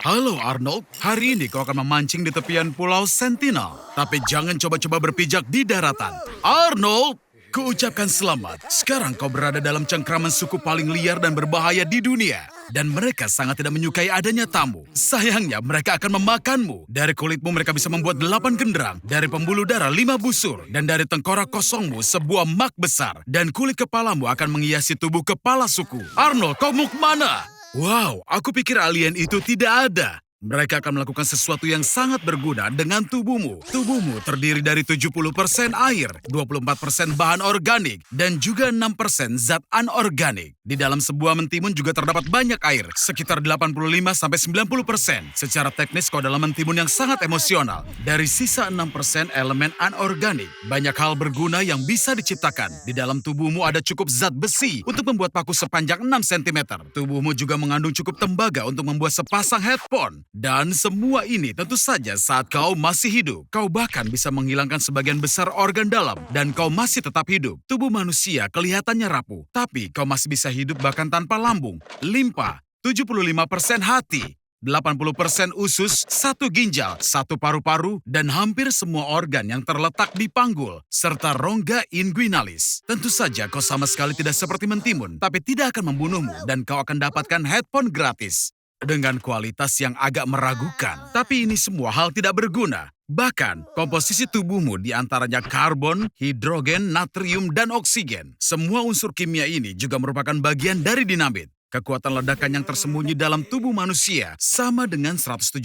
Halo Arnold, hari ini kau akan memancing di tepian Pulau Sentinel. Tapi jangan coba-coba berpijak di daratan. Arnold, kuucapkan selamat. Sekarang kau berada dalam cengkraman suku paling liar dan berbahaya di dunia. Dan mereka sangat tidak menyukai adanya tamu. Sayangnya mereka akan memakanmu. Dari kulitmu mereka bisa membuat 8 genderang. Dari pembuluh darah 5 busur. Dan dari tengkorak kosongmu sebuah mak besar. Dan kulit kepalamu akan menghiasi tubuh kepala suku. Arnold, kau mau kemana? Wow, aku pikir alien itu tidak ada. Mereka akan melakukan sesuatu yang sangat berguna dengan tubuhmu. Tubuhmu terdiri dari 70% air, 24% bahan organik, dan juga 6% zat anorganik. Di dalam sebuah mentimun juga terdapat banyak air, sekitar 85-90%. Secara teknis kau dalam mentimun yang sangat emosional. Dari sisa 6% elemen anorganik, banyak hal berguna yang bisa diciptakan. Di dalam tubuhmu ada cukup zat besi untuk membuat paku sepanjang 6 cm. Tubuhmu juga mengandung cukup tembaga untuk membuat sepasang headphone. Dan semua ini tentu saja saat kau masih hidup. Kau bahkan bisa menghilangkan sebagian besar organ dalam dan kau masih tetap hidup. Tubuh manusia kelihatannya rapuh, tapi kau masih bisa hidup bahkan tanpa lambung, limpa, 75% hati, 80% usus, 1 ginjal, 1 paru-paru, dan hampir semua organ yang terletak di panggul, serta rongga inguinalis. Tentu saja kau sama sekali tidak seperti mentimun, tapi tidak akan membunuhmu dan kau akan dapatkan headphone gratis. Dengan kualitas yang agak meragukan. Tapi ini semua hal tidak berguna. Bahkan, komposisi tubuhmu diantaranya karbon, hidrogen, natrium, dan oksigen. Semua unsur kimia ini juga merupakan bagian dari dinamit. Kekuatan ledakan yang tersembunyi dalam tubuh manusia sama dengan 175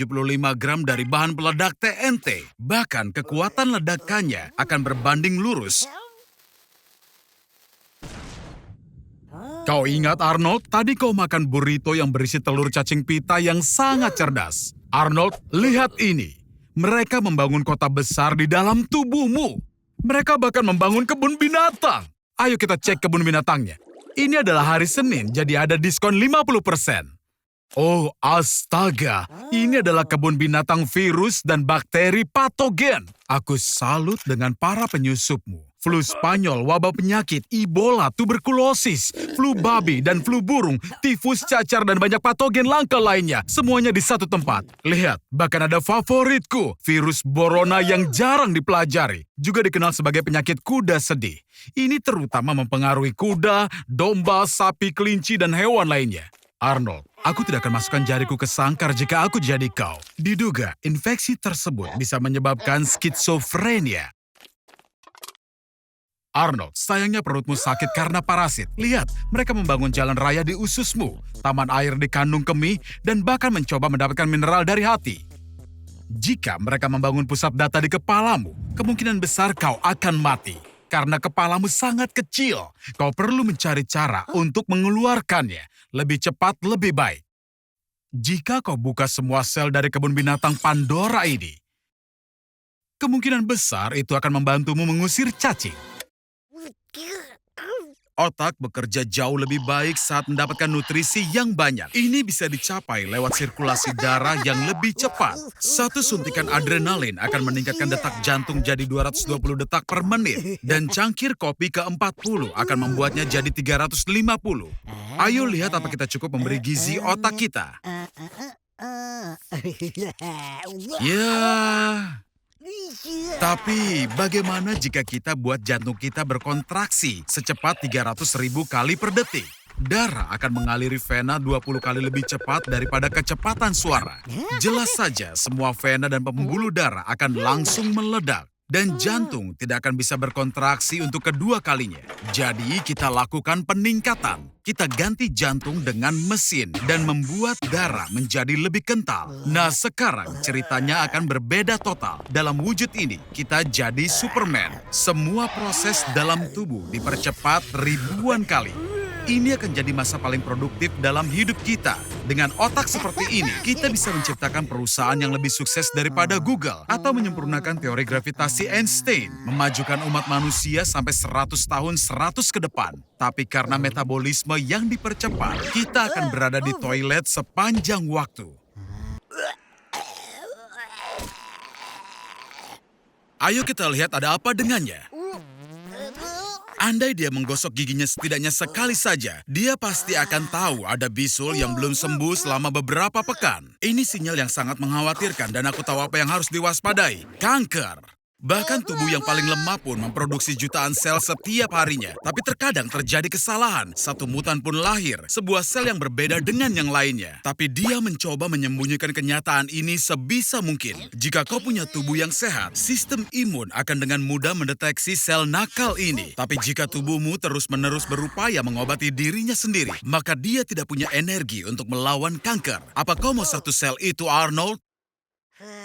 gram dari bahan peledak TNT. Bahkan kekuatan ledakannya akan berbanding lurus. Kau ingat Arnold, tadi kau makan burrito yang berisi telur cacing pita yang sangat cerdas. Arnold, lihat ini. Mereka membangun kota besar di dalam tubuhmu. Mereka bahkan membangun kebun binatang. Ayo kita cek kebun binatangnya. Ini adalah hari Senin, jadi ada diskon 50%. Oh, astaga. Ini adalah kebun binatang virus dan bakteri patogen. Aku salut dengan para penyusupmu. Flu Spanyol, wabah penyakit, Ebola, tuberkulosis, flu babi, dan flu burung, tifus, cacar, dan banyak patogen langka lainnya. Semuanya di satu tempat. Lihat, bahkan ada favoritku, virus Borona yang jarang dipelajari. Juga dikenal sebagai penyakit kuda sedih. Ini terutama mempengaruhi kuda, domba, sapi, kelinci, dan hewan lainnya. Arnold, aku tidak akan masukkan jariku ke sangkar jika aku jadi kau. Diduga, infeksi tersebut bisa menyebabkan skizofrenia. Arnold, sayangnya perutmu sakit karena parasit. Lihat, mereka membangun jalan raya di ususmu, taman air di kandung kemih, dan bahkan mencoba mendapatkan mineral dari hati. Jika mereka membangun pusat data di kepalamu, kemungkinan besar kau akan mati. Karena kepalamu sangat kecil, kau perlu mencari cara untuk mengeluarkannya. Lebih cepat, lebih baik. Jika kau buka semua sel dari kebun binatang Pandora ini, kemungkinan besar itu akan membantumu mengusir cacing. Otak bekerja jauh lebih baik saat mendapatkan nutrisi yang banyak. Ini bisa dicapai lewat sirkulasi darah yang lebih cepat. 1 suntikan adrenalin akan meningkatkan detak jantung jadi 220 detak per menit. Dan cangkir kopi ke-40 akan membuatnya jadi 350. Ayo lihat apa kita cukup memberi gizi otak kita. Ya... Tapi bagaimana jika kita buat jantung kita berkontraksi secepat 300.000 kali per detik? Darah akan mengaliri vena 20 kali lebih cepat daripada kecepatan suara. Jelas saja semua vena dan pembuluh darah akan langsung meledak. Dan jantung tidak akan bisa berkontraksi untuk kedua kalinya. Jadi kita lakukan peningkatan. Kita ganti jantung dengan mesin dan membuat darah menjadi lebih kental. Nah sekarang ceritanya akan berbeda total. Dalam wujud ini kita jadi Superman. Semua proses dalam tubuh dipercepat ribuan kali. Ini akan jadi masa paling produktif dalam hidup kita. Dengan otak seperti ini, kita bisa menciptakan perusahaan yang lebih sukses daripada Google atau menyempurnakan teori gravitasi Einstein, memajukan umat manusia sampai 100 tahun 100 ke depan. Tapi karena metabolisme yang dipercepat, kita akan berada di toilet sepanjang waktu. Ayo kita lihat ada apa dengannya. Andai dia menggosok giginya setidaknya sekali saja, dia pasti akan tahu ada bisul yang belum sembuh selama beberapa pekan. Ini sinyal yang sangat mengkhawatirkan dan aku tahu apa yang harus diwaspadai. Kanker. Bahkan tubuh yang paling lemah pun memproduksi jutaan sel setiap harinya. Tapi terkadang terjadi kesalahan. Satu mutan pun lahir, sebuah sel yang berbeda dengan yang lainnya. Tapi dia mencoba menyembunyikan kenyataan ini sebisa mungkin. Jika kau punya tubuh yang sehat, sistem imun akan dengan mudah mendeteksi sel nakal ini. Tapi jika tubuhmu terus-menerus berupaya mengobati dirinya sendiri, maka dia tidak punya energi untuk melawan kanker. Apa kau mau satu sel itu, Arnold?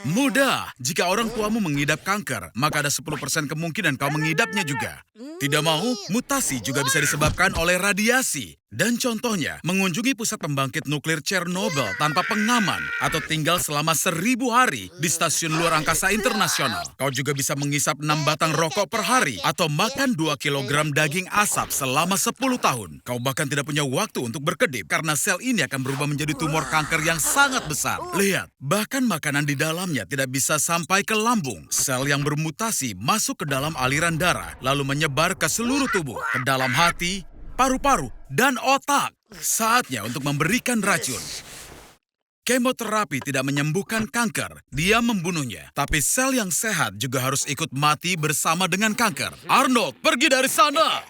Mudah. Jika orang tuamu mengidap kanker, maka ada 10% kemungkinan kau mengidapnya juga. Tidak mau, mutasi juga bisa disebabkan oleh radiasi. Dan contohnya, mengunjungi pusat pembangkit nuklir Chernobyl tanpa pengaman atau tinggal selama 1000 hari di stasiun luar angkasa internasional. Kau juga bisa mengisap 6 batang rokok per hari atau makan 2 kilogram daging asap selama 10 tahun. Kau bahkan tidak punya waktu untuk berkedip karena sel ini akan berubah menjadi tumor kanker yang sangat besar. Lihat, bahkan makanan di dalamnya tidak bisa sampai ke lambung. Sel yang bermutasi masuk ke dalam aliran darah, lalu menyebar ke seluruh tubuh, ke dalam hati, paru-paru, dan otak. Saatnya untuk memberikan racun. Kemoterapi tidak menyembuhkan kanker, dia membunuhnya. Tapi sel yang sehat juga harus ikut mati bersama dengan kanker. Arnold, pergi dari sana!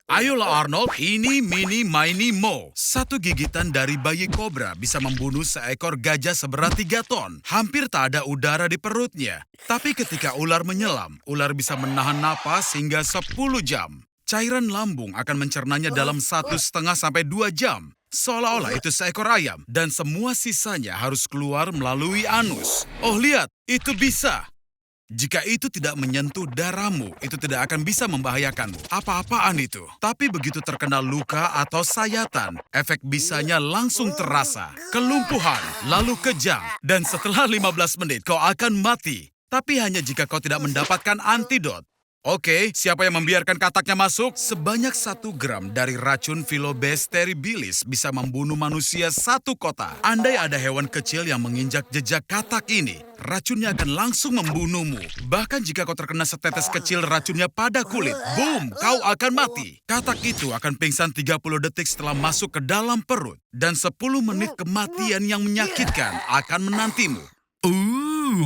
Ayolah Arnold, ini Mini Mini Mo. Satu gigitan dari bayi kobra bisa membunuh seekor gajah seberat 3 ton. Hampir tak ada udara di perutnya. Tapi ketika ular menyelam, ular bisa menahan napas hingga 10 jam. Cairan lambung akan mencernanya dalam 1,5 sampai 2 jam. Seolah-olah itu seekor ayam. Dan semua sisanya harus keluar melalui anus. Oh lihat, itu bisa. Jika itu tidak menyentuh darahmu, itu tidak akan bisa membahayakanmu. Apa-apaan itu? Tapi begitu terkena luka atau sayatan, efek bisanya langsung terasa. Kelumpuhan, lalu kejang, dan setelah 15 menit kau akan mati. Tapi hanya jika kau tidak mendapatkan antidot. Oke, siapa yang membiarkan kataknya masuk? Sebanyak 1 gram dari racun Phyllobates terribilis bisa membunuh manusia 1 kota. Andai ada hewan kecil yang menginjak jejak katak ini, racunnya akan langsung membunuhmu. Bahkan jika kau terkena setetes kecil racunnya pada kulit, boom, kau akan mati. Katak itu akan pingsan 30 detik setelah masuk ke dalam perut. Dan 10 menit kematian yang menyakitkan akan menantimu.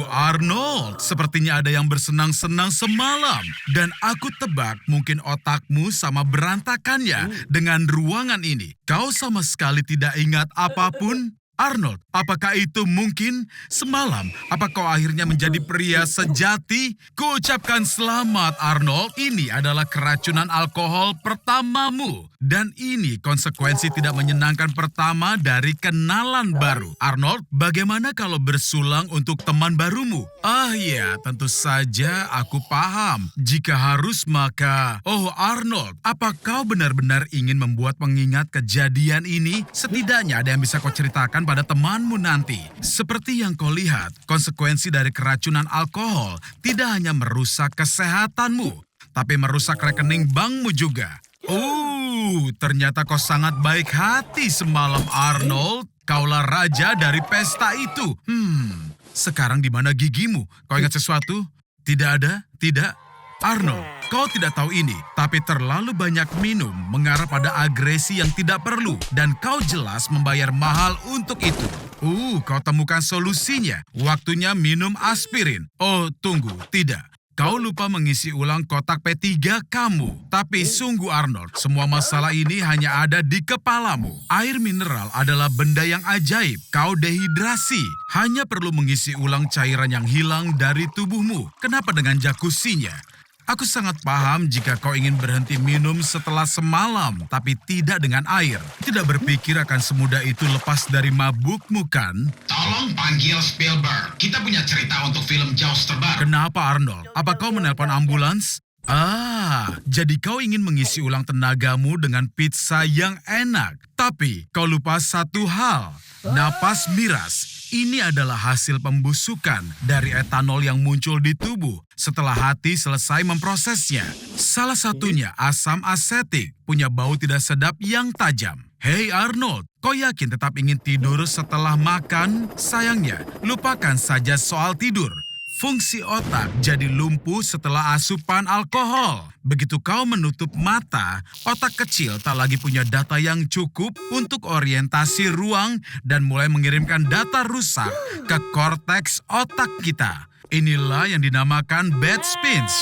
Arnold, sepertinya ada yang bersenang-senang semalam. Dan aku tebak mungkin otakmu sama berantakannya dengan ruangan ini. Kau sama sekali tidak ingat apapun? Arnold, apakah itu mungkin? Semalam, apa kau akhirnya menjadi pria sejati? Kuucapkan selamat, Arnold. Ini adalah keracunan alkohol pertamamu. Dan ini konsekuensi tidak menyenangkan pertama dari kenalan baru. Arnold, bagaimana kalau bersulang untuk teman barumu? Ah ya, tentu saja aku paham. Jika harus maka... Oh Arnold, apa kau benar-benar ingin membuat pengingat kejadian ini? Setidaknya ada yang bisa kau ceritakan pada temanmu nanti. Seperti yang kau lihat, konsekuensi dari keracunan alkohol tidak hanya merusak kesehatanmu, tapi merusak rekening bankmu juga. Ternyata kau sangat baik hati semalam, Arnold. Kaulah raja dari pesta itu. Sekarang di mana gigimu? Kau ingat sesuatu? Tidak ada? Tidak? Arnold, kau tidak tahu ini, tapi terlalu banyak minum mengarah pada agresi yang tidak perlu. Dan kau jelas membayar mahal untuk itu. Kau temukan solusinya. Waktunya minum aspirin. Oh, tunggu, tidak. Kau lupa mengisi ulang kotak P3 kamu. Tapi sungguh Arnold, semua masalah ini hanya ada di kepalamu. Air mineral adalah benda yang ajaib. Kau dehidrasi. Hanya perlu mengisi ulang cairan yang hilang dari tubuhmu. Kenapa dengan jacuzzinya? Aku sangat paham jika kau ingin berhenti minum setelah semalam, tapi tidak dengan air. Tidak berpikir akan semudah itu lepas dari mabukmu, kan? Tolong panggil Spielberg. Kita punya cerita untuk film Jaws terbaru. Kenapa, Arnold? Apa kau menelpon ambulans? Jadi kau ingin mengisi ulang tenagamu dengan pizza yang enak. Tapi kau lupa satu hal. Napas miras. Ini adalah hasil pembusukan dari etanol yang muncul di tubuh setelah hati selesai memprosesnya. Salah satunya asam asetik, punya bau tidak sedap yang tajam. Hei Arnold, kau yakin tetap ingin tidur setelah makan? Sayangnya, lupakan saja soal tidur. Fungsi otak jadi lumpuh setelah asupan alkohol. Begitu kau menutup mata, otak kecil tak lagi punya data yang cukup untuk orientasi ruang dan mulai mengirimkan data rusak ke korteks otak kita. Inilah yang dinamakan bad spins.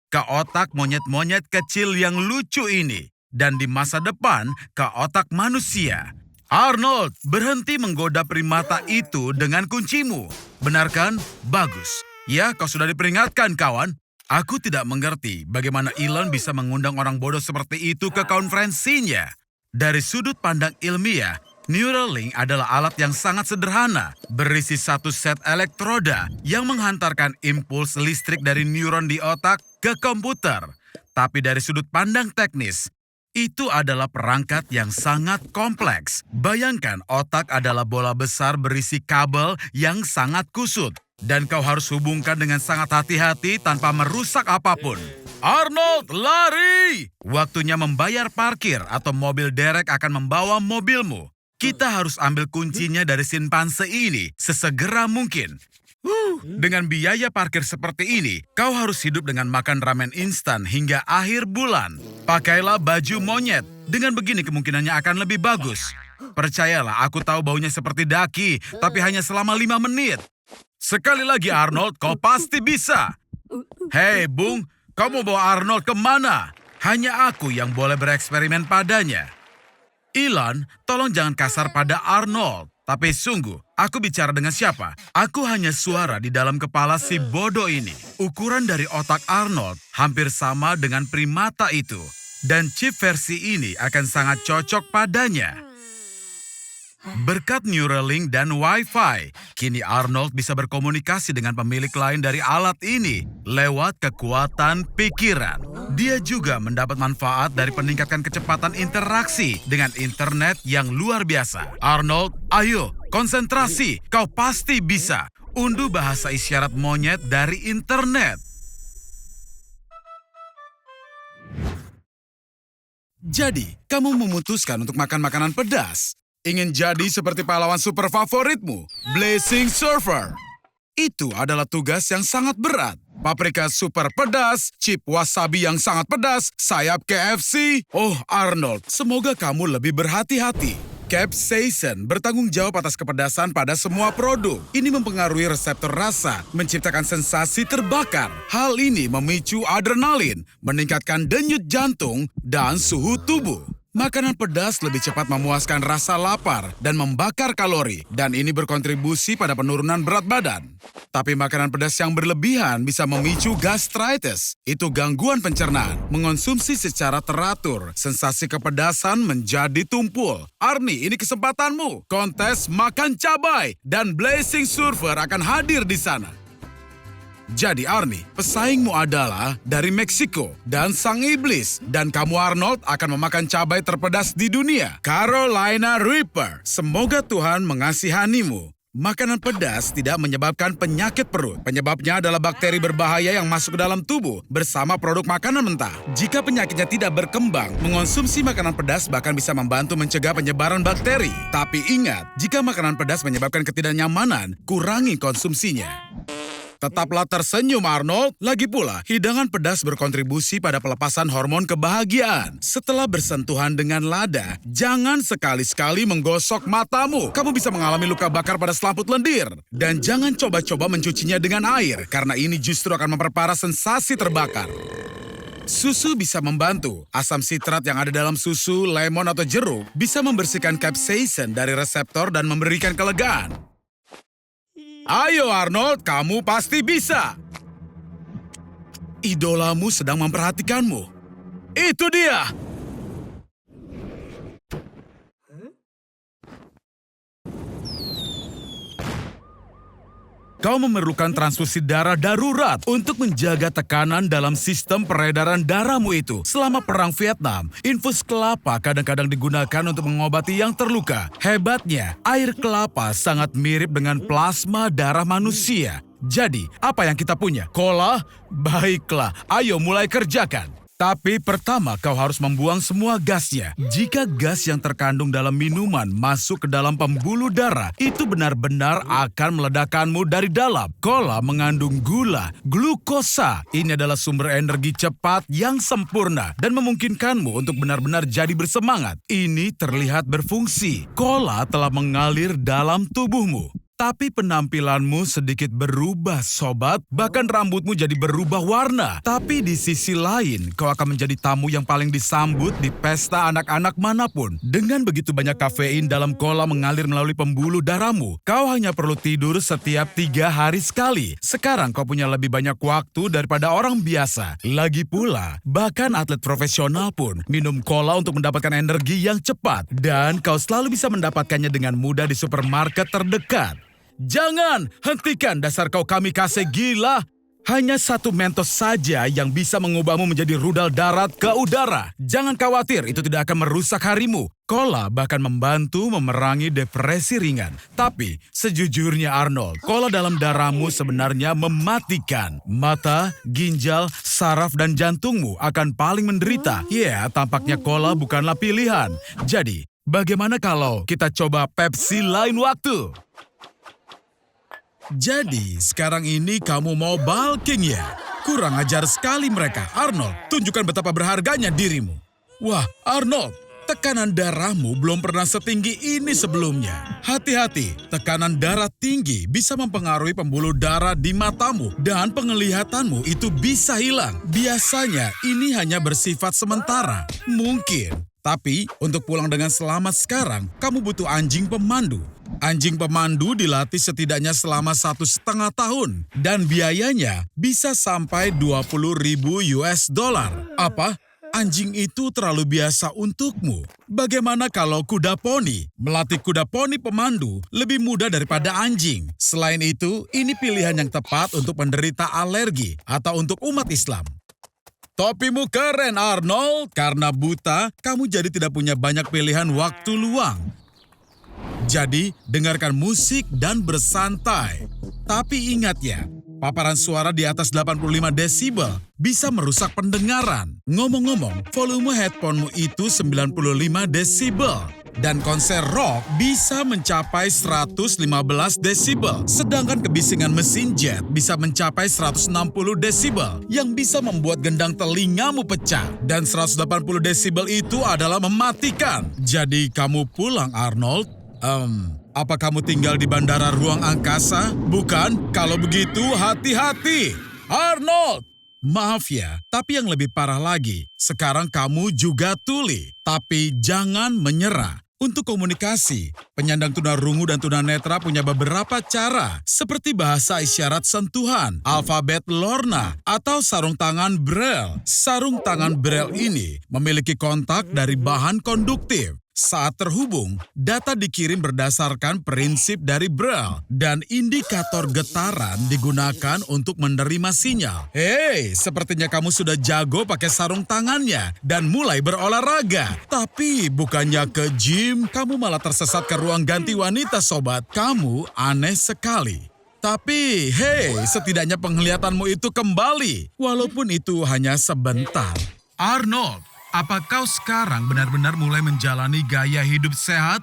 Ke otak monyet-monyet kecil yang lucu ini. Dan di masa depan ke otak manusia. Arnold, berhenti menggoda primata itu dengan kuncimu. Benar kan? Bagus. Ya, kau sudah diperingatkan, kawan. Aku tidak mengerti bagaimana Elon bisa mengundang orang bodoh seperti itu ke konferensinya. Dari sudut pandang ilmiah, Neuralink adalah alat yang sangat sederhana, berisi satu set elektroda yang menghantarkan impuls listrik dari neuron di otak ke komputer. Tapi dari sudut pandang teknis, itu adalah perangkat yang sangat kompleks. Bayangkan otak adalah bola besar berisi kabel yang sangat kusut. Dan kau harus hubungkan dengan sangat hati-hati tanpa merusak apapun. Arnold, lari! Waktunya membayar parkir atau mobil derek akan membawa mobilmu. Kita harus ambil kuncinya dari simpanse ini sesegera mungkin. Dengan biaya parkir seperti ini, kau harus hidup dengan makan ramen instan hingga akhir bulan. Pakailah baju monyet. Dengan begini kemungkinannya akan lebih bagus. Percayalah, aku tahu baunya seperti daki, tapi hanya selama 5 menit. Sekali lagi Arnold, kau pasti bisa. Hei Bung, kau mau bawa Arnold kemana? Hanya aku yang boleh bereksperimen padanya. Elon, tolong jangan kasar pada Arnold. Tapi sungguh, aku bicara dengan siapa? Aku hanya suara di dalam kepala si bodoh ini. Ukuran dari otak Arnold hampir sama dengan primata itu. Dan chip versi ini akan sangat cocok padanya. Berkat Neuralink dan Wi-Fi, kini Arnold bisa berkomunikasi dengan pemilik lain dari alat ini lewat kekuatan pikiran. Dia juga mendapat manfaat dari peningkatan kecepatan interaksi dengan internet yang luar biasa. Arnold, ayo, konsentrasi, kau pasti bisa. Unduh bahasa isyarat monyet dari internet. Jadi, kamu memutuskan untuk makan makanan pedas. Ingin jadi seperti pahlawan super favoritmu, Blazing Surfer. Itu adalah tugas yang sangat berat. Paprika super pedas, chip wasabi yang sangat pedas, sayap KFC. Oh Arnold, semoga kamu lebih berhati-hati. Capsaicin bertanggung jawab atas kepedasan pada semua produk. Ini mempengaruhi reseptor rasa, menciptakan sensasi terbakar. Hal ini memicu adrenalin, meningkatkan denyut jantung, dan suhu tubuh. Makanan pedas lebih cepat memuaskan rasa lapar dan membakar kalori, dan ini berkontribusi pada penurunan berat badan. Tapi makanan pedas yang berlebihan bisa memicu gastritis. Itu gangguan pencernaan. Mengonsumsi secara teratur, sensasi kepedasan menjadi tumpul. Arnie, ini kesempatanmu. Kontes makan cabai dan Blazing Surfer akan hadir di sana. Jadi Arnie, pesaingmu adalah dari Meksiko dan sang iblis. Dan kamu Arnold akan memakan cabai terpedas di dunia. Carolina Reaper, semoga Tuhan mengasihanimu. Makanan pedas tidak menyebabkan penyakit perut. Penyebabnya adalah bakteri berbahaya yang masuk ke dalam tubuh bersama produk makanan mentah. Jika penyakitnya tidak berkembang, mengonsumsi makanan pedas bahkan bisa membantu mencegah penyebaran bakteri. Tapi ingat, jika makanan pedas menyebabkan ketidaknyamanan, kurangi konsumsinya. Tetaplah tersenyum Arnold. Lagi pula, hidangan pedas berkontribusi pada pelepasan hormon kebahagiaan. Setelah bersentuhan dengan lada, jangan sekali-sekali menggosok matamu. Kamu bisa mengalami luka bakar pada selaput lendir. Dan jangan coba-coba mencucinya dengan air, karena ini justru akan memperparah sensasi terbakar. Susu bisa membantu. Asam sitrat yang ada dalam susu, lemon atau jeruk bisa membersihkan capsaicin dari reseptor dan memberikan kelegaan. Ayo Arnold, kamu pasti bisa. Idolamu sedang memperhatikanmu. Itu dia. Kau memerlukan transfusi darah darurat untuk menjaga tekanan dalam sistem peredaran darahmu itu. Selama Perang Vietnam, infus kelapa kadang-kadang digunakan untuk mengobati yang terluka. Hebatnya, air kelapa sangat mirip dengan plasma darah manusia. Jadi, apa yang kita punya? Cola? Baiklah, ayo mulai kerjakan. Tapi pertama kau harus membuang semua gasnya. Jika gas yang terkandung dalam minuman masuk ke dalam pembuluh darah, itu benar-benar akan meledakkanmu dari dalam. Cola mengandung gula, glukosa. Ini adalah sumber energi cepat yang sempurna dan memungkinkanmu untuk benar-benar jadi bersemangat. Ini terlihat berfungsi. Cola telah mengalir dalam tubuhmu. Tapi penampilanmu sedikit berubah, sobat. Bahkan rambutmu jadi berubah warna. Tapi di sisi lain, kau akan menjadi tamu yang paling disambut di pesta anak-anak manapun. Dengan begitu banyak kafein dalam cola mengalir melalui pembuluh darahmu, kau hanya perlu tidur setiap 3 hari sekali. Sekarang kau punya lebih banyak waktu daripada orang biasa. Lagi pula, bahkan atlet profesional pun minum cola untuk mendapatkan energi yang cepat. Dan kau selalu bisa mendapatkannya dengan mudah di supermarket terdekat. Jangan hentikan dasar kau kamikaze gila. Hanya satu Mentos saja yang bisa mengubahmu menjadi rudal darat ke udara. Jangan khawatir, itu tidak akan merusak harimu. Cola bahkan membantu memerangi depresi ringan. Tapi sejujurnya Arnold, cola dalam darahmu sebenarnya mematikan. Mata, ginjal, saraf dan jantungmu akan paling menderita. Ya, tampaknya cola bukanlah pilihan. Jadi, bagaimana kalau kita coba Pepsi lain waktu? Jadi, sekarang ini kamu mau bulking ya? Kurang ajar sekali mereka. Arnold, tunjukkan betapa berharganya dirimu. Wah, Arnold, tekanan darahmu belum pernah setinggi ini sebelumnya. Hati-hati, tekanan darah tinggi bisa mempengaruhi pembuluh darah di matamu dan penglihatanmu itu bisa hilang. Biasanya, ini hanya bersifat sementara. Mungkin. Tapi, untuk pulang dengan selamat sekarang, kamu butuh anjing pemandu. Anjing pemandu dilatih setidaknya selama 1,5 tahun. Dan biayanya bisa sampai 20.000 US dollar. Apa? Anjing itu terlalu biasa untukmu. Bagaimana kalau kuda poni? Melatih kuda poni pemandu lebih mudah daripada anjing. Selain itu, ini pilihan yang tepat untuk penderita alergi atau untuk umat Islam. Topimu keren, Arnold. Karena buta, kamu jadi tidak punya banyak pilihan waktu luang. Jadi, dengarkan musik dan bersantai. Tapi ingat ya, paparan suara di atas 85 desibel bisa merusak pendengaran. Ngomong-ngomong, volume headphonemu itu 95 desibel. Dan konser rock bisa mencapai 115 desibel. Sedangkan kebisingan mesin jet bisa mencapai 160 desibel. Yang bisa membuat gendang telingamu pecah. Dan 180 desibel itu adalah mematikan. Jadi kamu pulang, Arnold. Apa kamu tinggal di bandara ruang angkasa? Bukan? Kalau begitu, hati-hati. Arnold! Maaf ya, tapi yang lebih parah lagi, sekarang kamu juga tuli. Tapi jangan menyerah. Untuk komunikasi, penyandang tunarungu dan tunanetra punya beberapa cara, seperti bahasa isyarat sentuhan, alfabet Lorna, atau sarung tangan Braille. Sarung tangan Braille ini memiliki kontak dari bahan konduktif. Saat terhubung, data dikirim berdasarkan prinsip dari Braille dan indikator getaran digunakan untuk menerima sinyal. Hei, sepertinya kamu sudah jago pakai sarung tangannya dan mulai berolahraga. Tapi bukannya ke gym, kamu malah tersesat ke ruang ganti wanita, sobat. Kamu aneh sekali. Tapi, hei, setidaknya penglihatanmu itu kembali, walaupun itu hanya sebentar. Arnold, apa kau sekarang benar-benar mulai menjalani gaya hidup sehat?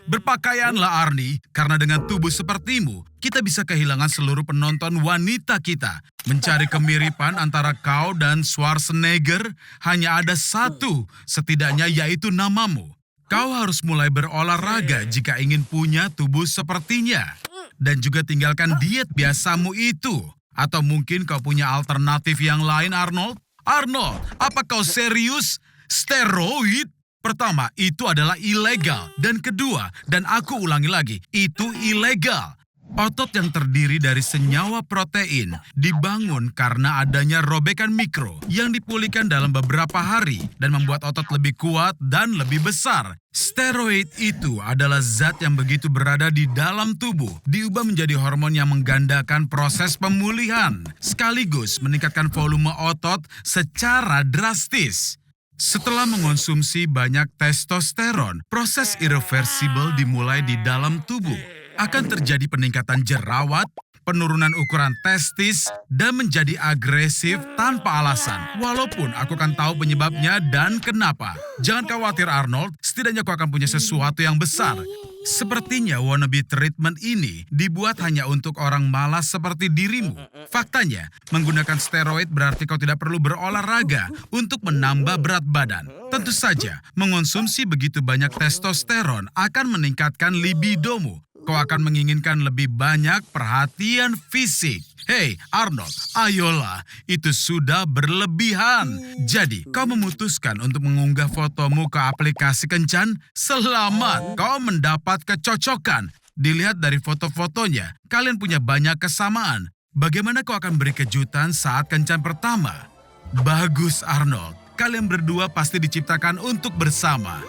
Berpakaianlah, Arnie, karena dengan tubuh sepertimu, kita bisa kehilangan seluruh penonton wanita kita. Mencari kemiripan antara kau dan Schwarzenegger hanya ada satu, setidaknya yaitu namamu. Kau harus mulai berolahraga jika ingin punya tubuh sepertinya. Dan juga tinggalkan diet biasamu itu. Atau mungkin kau punya alternatif yang lain, Arnold? Arnold, apa kau serius? Steroid? Pertama, itu adalah ilegal. Dan kedua, dan aku ulangi lagi, itu ilegal. Otot yang terdiri dari senyawa protein dibangun karena adanya robekan mikro yang dipulihkan dalam beberapa hari dan membuat otot lebih kuat dan lebih besar. Steroid itu adalah zat yang begitu berada di dalam tubuh, diubah menjadi hormon yang menggandakan proses pemulihan, sekaligus meningkatkan volume otot secara drastis. Setelah mengonsumsi banyak testosteron, proses irreversibel dimulai di dalam tubuh. Akan terjadi peningkatan jerawat, penurunan ukuran testis, dan menjadi agresif tanpa alasan. Walaupun aku akan tahu penyebabnya dan kenapa. Jangan khawatir Arnold, setidaknya kau akan punya sesuatu yang besar. Sepertinya wannabe treatment ini dibuat hanya untuk orang malas seperti dirimu. Faktanya, menggunakan steroid berarti kau tidak perlu berolahraga untuk menambah berat badan. Tentu saja, mengonsumsi begitu banyak testosteron akan meningkatkan libidomu. Kau akan menginginkan lebih banyak perhatian fisik. Hei Arnold, ayolah, itu sudah berlebihan. Jadi, kau memutuskan untuk mengunggah fotomu ke aplikasi kencan? Selamat, kau mendapat kecocokan. Dilihat dari foto-fotonya, kalian punya banyak kesamaan. Bagaimana kau akan beri kejutan saat kencan pertama? Bagus Arnold, kalian berdua pasti diciptakan untuk bersama.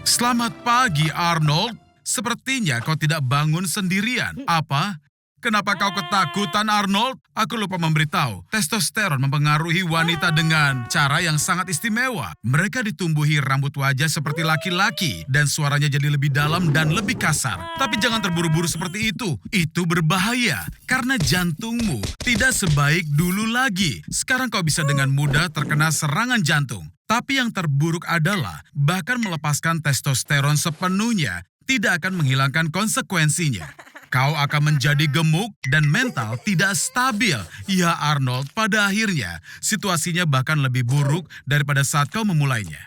Selamat pagi Arnold. Sepertinya kau tidak bangun sendirian. Apa? Kenapa kau ketakutan, Arnold? Aku lupa memberitahu, testosteron mempengaruhi wanita dengan cara yang sangat istimewa. Mereka ditumbuhi rambut wajah seperti laki-laki, dan suaranya jadi lebih dalam dan lebih kasar. Tapi jangan terburu-buru seperti itu. Itu berbahaya, karena jantungmu tidak sebaik dulu lagi. Sekarang kau bisa dengan mudah terkena serangan jantung. Tapi yang terburuk adalah, bahkan melepaskan testosteron sepenuhnya, tidak akan menghilangkan konsekuensinya. Kau akan menjadi gemuk dan mental tidak stabil. Ya Arnold, pada akhirnya situasinya bahkan lebih buruk daripada saat kau memulainya.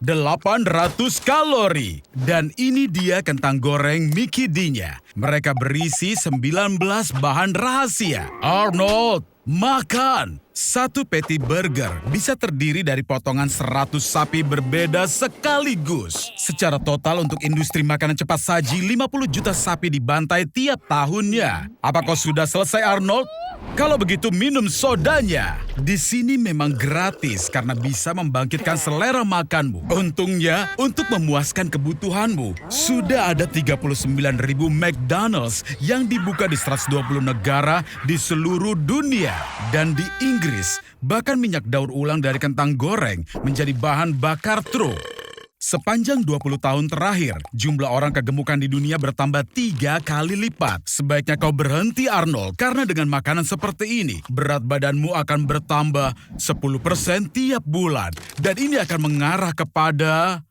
800 kalori. Dan ini dia kentang goreng Mickey D-nya. Mereka berisi 19 bahan rahasia. Arnold, makan! Satu patty burger bisa terdiri dari potongan 100 sapi berbeda sekaligus. Secara total untuk industri makanan cepat saji, 50 juta sapi dibantai tiap tahunnya. Apa kau sudah selesai, Arnold? Kalau begitu minum sodanya. Di sini memang gratis karena bisa membangkitkan selera makanmu. Untungnya, untuk memuaskan kebutuhanmu, sudah ada 39.000 McDonald's yang dibuka di 120 negara di seluruh dunia. Dan di Inggris, bahkan minyak daur ulang dari kentang goreng menjadi bahan bakar truk. Sepanjang 20 tahun terakhir, jumlah orang kegemukan di dunia bertambah 3 kali lipat. Sebaiknya kau berhenti, Arnold, karena dengan makanan seperti ini, berat badanmu akan bertambah 10% tiap bulan. Dan ini akan mengarah kepada...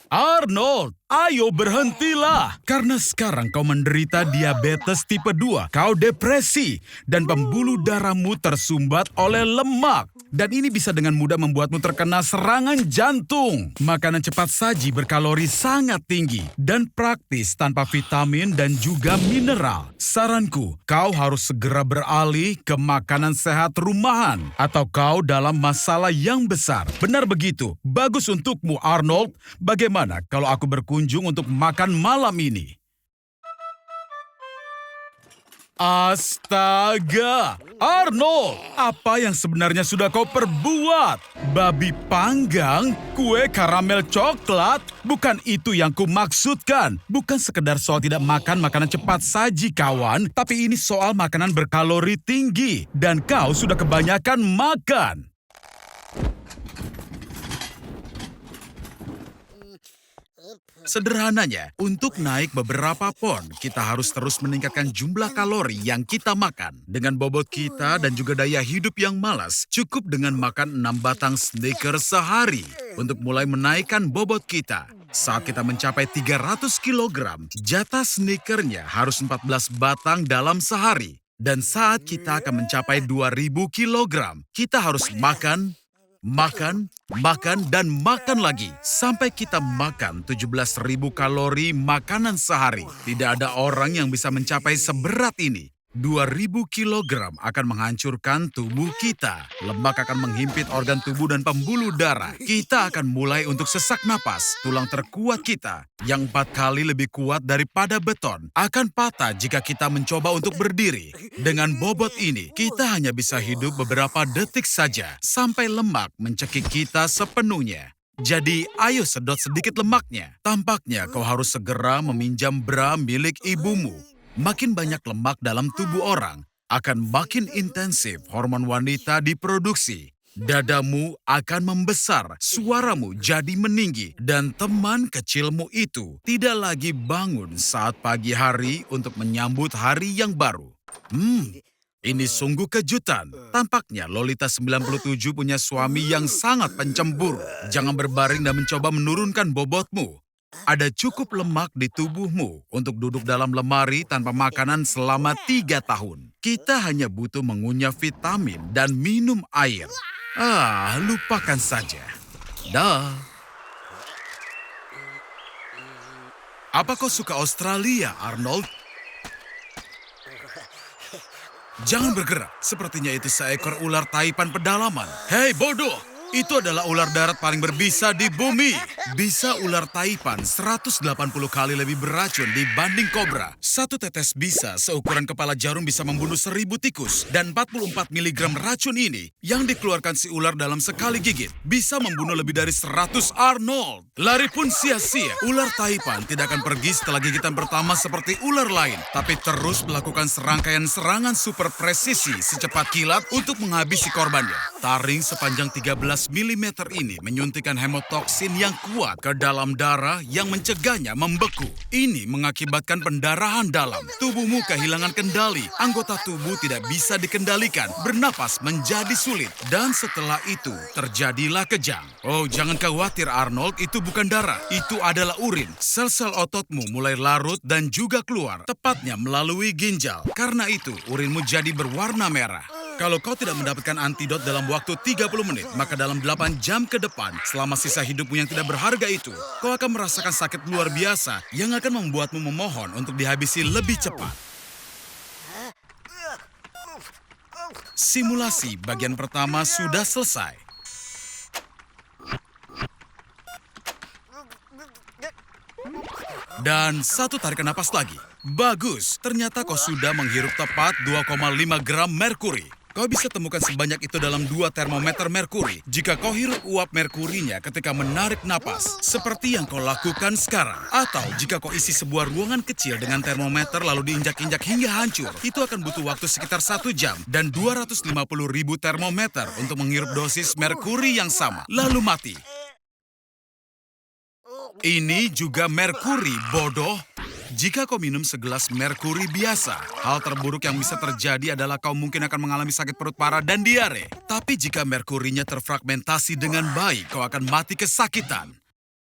Arnold, ayo berhentilah. Karena sekarang kau menderita diabetes tipe 2, kau depresi, dan pembuluh darahmu tersumbat oleh lemak. Dan ini bisa dengan mudah membuatmu terkena serangan jantung. Makanan cepat saji berkalori sangat tinggi dan praktis tanpa vitamin dan juga mineral. Saranku, kau harus segera beralih ke makanan sehat rumahan atau kau dalam masalah yang besar. Benar begitu. Bagus untukmu, Arnold. Bagaimana kalau aku berkunjung untuk makan malam ini? Astaga! Arnold, apa yang sebenarnya sudah kau perbuat? Babi panggang? Kue karamel coklat? Bukan itu yang kumaksudkan. Bukan sekedar soal tidak makan makanan cepat saji, kawan. Tapi ini soal makanan berkalori tinggi. Dan kau sudah kebanyakan makan. Sederhananya, untuk naik beberapa pon, kita harus terus meningkatkan jumlah kalori yang kita makan. Dengan bobot kita dan juga daya hidup yang malas, cukup dengan makan 6 batang Snickers sehari untuk mulai menaikkan bobot kita. Saat kita mencapai 300 kg, jatah Snickernya harus 14 batang dalam sehari. Dan saat kita akan mencapai 2000 kg, kita harus makan, dan makan lagi. Sampai kita makan 17.000 kalori makanan sehari. Tidak ada orang yang bisa mencapai seberat ini. 2.000 kilogram akan menghancurkan tubuh kita. Lemak akan menghimpit organ tubuh dan pembuluh darah. Kita akan mulai untuk sesak napas. Tulang terkuat kita, yang 4 kali lebih kuat daripada beton, akan patah jika kita mencoba untuk berdiri. Dengan bobot ini, kita hanya bisa hidup beberapa detik saja, sampai lemak mencekik kita sepenuhnya. Jadi, ayo sedot sedikit lemaknya. Tampaknya kau harus segera meminjam bra milik ibumu. Makin banyak lemak dalam tubuh orang, akan makin intensif hormon wanita diproduksi. Dadamu akan membesar, suaramu jadi meninggi, dan teman kecilmu itu tidak lagi bangun saat pagi hari untuk menyambut hari yang baru. Ini sungguh kejutan. Tampaknya Lolita 97 punya suami yang sangat pencemburu. Jangan berbaring dan mencoba menurunkan bobotmu. Ada cukup lemak di tubuhmu untuk duduk dalam lemari tanpa makanan selama 3 tahun. Kita hanya butuh mengunyah vitamin dan minum air. Lupakan saja. Dah. Apa kau suka Australia, Arnold? Jangan bergerak, sepertinya itu seekor ular taipan pedalaman. Hei bodoh! Itu adalah ular darat paling berbisa di bumi. Bisa ular taipan 180 kali lebih beracun dibanding kobra. Satu tetes bisa seukuran kepala jarum bisa membunuh 1000 tikus. Dan 44 mg racun ini yang dikeluarkan si ular dalam sekali gigit bisa membunuh lebih dari 100 Arnold. Lari pun sia-sia. Ular taipan tidak akan pergi setelah gigitan pertama seperti ular lain. Tapi terus melakukan serangkaian serangan super presisi secepat kilat untuk menghabisi korbannya. Taring sepanjang 13 mm ini menyuntikkan hemotoksin yang kuat ke dalam darah yang mencegahnya membeku. Ini mengakibatkan pendarahan dalam. Tubuhmu kehilangan kendali. Anggota tubuh tidak bisa dikendalikan. Bernapas menjadi sulit. Dan setelah itu terjadilah kejang. Oh, jangan khawatir Arnold, itu bukan darah. Itu adalah urin. Sel-sel ototmu mulai larut dan juga keluar. Tepatnya melalui ginjal. Karena itu urinmu jadi berwarna merah. Kalau kau tidak mendapatkan antidot dalam waktu 30 menit, maka dalam 8 jam ke depan, selama sisa hidupmu yang tidak berharga itu, kau akan merasakan sakit luar biasa yang akan membuatmu memohon untuk dihabisi lebih cepat. Simulasi bagian pertama sudah selesai. Dan satu tarikan napas lagi. Bagus, ternyata kau sudah menghirup tepat 2,5 gram merkuri. Kau bisa temukan sebanyak itu dalam 2 termometer merkuri jika kau hirup uap merkurinya ketika menarik napas, seperti yang kau lakukan sekarang. Atau jika kau isi sebuah ruangan kecil dengan termometer lalu diinjak-injak hingga hancur, itu akan butuh waktu sekitar 1 jam dan 250.000 termometer untuk menghirup dosis merkuri yang sama, lalu mati. Ini juga merkuri, bodoh. Jika kau minum segelas merkuri biasa, hal terburuk yang bisa terjadi adalah kau mungkin akan mengalami sakit perut parah dan diare. Tapi jika merkurinya terfragmentasi dengan baik, kau akan mati kesakitan.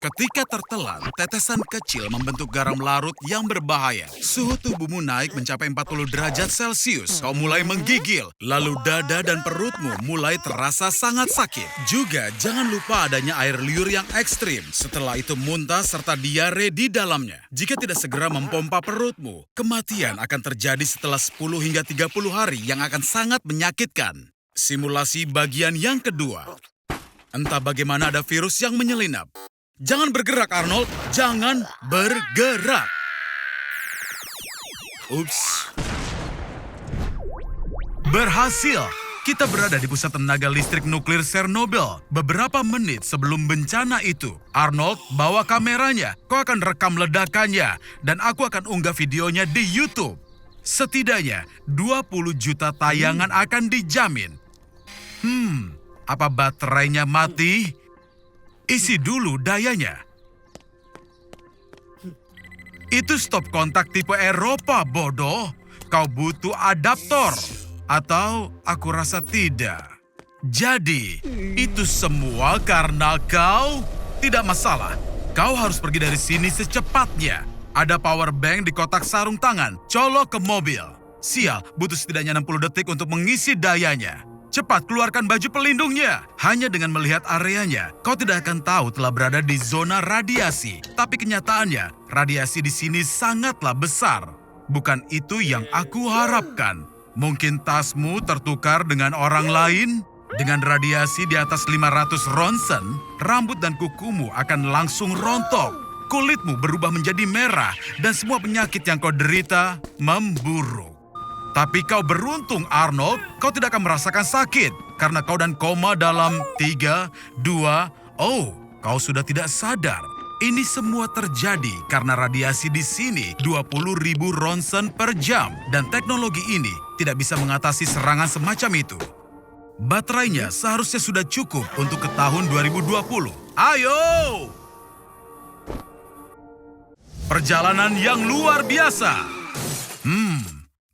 Ketika tertelan, tetesan kecil membentuk garam larut yang berbahaya. Suhu tubuhmu naik mencapai 40 derajat Celcius. Kau mulai menggigil, lalu dada dan perutmu mulai terasa sangat sakit. Juga jangan lupa adanya air liur yang ekstrim. Setelah itu muntah serta diare di dalamnya. Jika tidak segera mempompa perutmu, kematian akan terjadi setelah 10 hingga 30 hari yang akan sangat menyakitkan. Simulasi bagian yang kedua. Entah bagaimana ada virus yang menyelinap. Jangan bergerak, Arnold. Jangan bergerak. Ups. Berhasil. Kita berada di pusat tenaga listrik nuklir Chernobyl. Beberapa menit sebelum bencana itu, Arnold bawa kameranya. Kau akan rekam ledakannya. Dan aku akan unggah videonya di YouTube. Setidaknya 20 juta tayangan akan dijamin. Apa baterainya mati? Isi dulu dayanya. Itu stop kontak tipe Eropa, bodoh. Kau butuh adaptor. Atau aku rasa tidak. Jadi, itu semua karena kau tidak masalah. Kau harus pergi dari sini secepatnya. Ada power bank di kotak sarung tangan. Colok ke mobil. Sial, butuh setidaknya 60 detik untuk mengisi dayanya. Cepat keluarkan baju pelindungnya. Hanya dengan melihat areanya, kau tidak akan tahu telah berada di zona radiasi. Tapi kenyataannya, radiasi di sini sangatlah besar. Bukan itu yang aku harapkan. Mungkin tasmu tertukar dengan orang lain? Dengan radiasi di atas 500 ronsen, rambut dan kukumu akan langsung rontok. Kulitmu berubah menjadi merah dan semua penyakit yang kau derita memburuk. Tapi kau beruntung, Arnold. Kau tidak akan merasakan sakit. Karena kau dan koma dalam 3, 2, kau sudah tidak sadar. Ini semua terjadi karena radiasi di sini 20.000 ronsen per jam. Dan teknologi ini tidak bisa mengatasi serangan semacam itu. Baterainya seharusnya sudah cukup untuk ke tahun 2020. Ayo! Perjalanan yang luar biasa.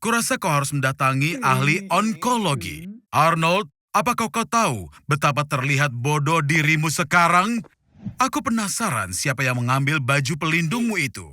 Kurasa kau harus mendatangi ahli onkologi. Arnold, apakah kau tahu betapa terlihat bodoh dirimu sekarang? Aku penasaran siapa yang mengambil baju pelindungmu itu.